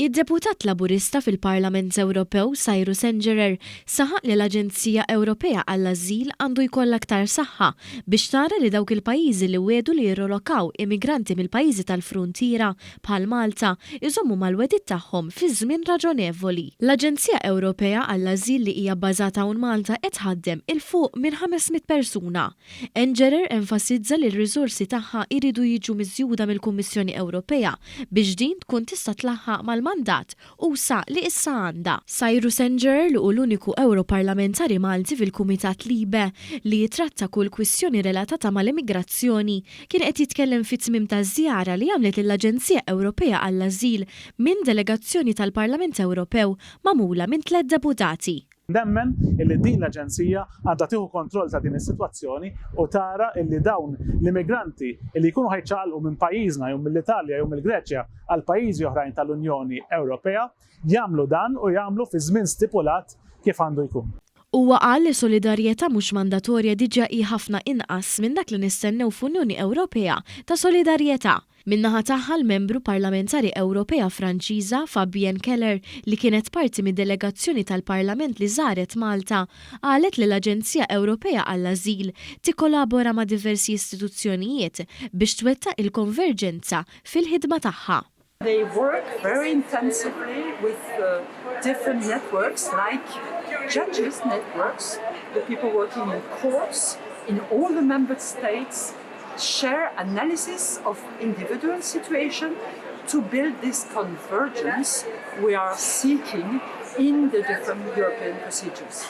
Id-deputat Laburista fil-Parlament Ewropew Sajru Sengerer saħaq li l-Aġenzija Ewropea għall-Ażil għandu jkollha aktar saħħa biex tara li dawk il-pajjiżi li wedu li jirrolokaw immigranti mill-pajjiżi tal-fruntiera bħal Malta iżommu mal-wedid tagħhom fi żmien raġonevoli. L-Aġenzija Ewropea għall-Ażil li hija bbażata hawn Malta qed tħaddem il fuq minn 500 persuna. Sengerer enfasizza li r-riżorsi tagħha jridu jiġu miżjuda mill-Kummissjoni Ewropea biex din tkun tista' tlaħħaq mal-mandat u sa li issa għandha. Sajru Sengerer li hu l-uniku Europarlamentari Malti fil-Kumitat Libe li jitratta kull kwistjoni relatata mal-immigrazzjoni kien qed jitkellem fit-tmiem taż-żjara li għamlet l-Aġenzija Ewropea għall-Ażil minn delegazzjoni tal-Parlament Ewropew magħmula minn 3 deputati. Nemmen illi din l-Aġenzija għandha tieħu kontroll ta' din is-sitwazzjoni u tara illi dawn l-immigranti illi jkunu ħajċaqalqu minn pajjiżna jew mill-Italja jew mill-Greċja għal pajjiżi oħrajn tal-Unjoni Ewropea jagħmlu dan u jagħmlu fi żmien stipulat kif għandu jkun. Huwa qal li solidarjetà mhux mandatorja diġà hi ħafna inqas minn dak li nistennew f'Unjoni Ewropea ta' solidarjetà. Min-naħa tagħha l-membru parlamentari Ewropea Franċiża Fabienne Keller li kienet parti mid-delegazzjoni tal-Parlament li żaret Malta qalet li l-Aġenzija Ewropea għall-Ażil tikkolabora ma' diversi istituzzjonijiet biex twettaq il-konverġenza fil-ħidma tagħha. They work very intensively with different networks like judges networks, the people working in courts in all the member states share analysis of individual situation to build this convergence we are seeking in the different European procedures.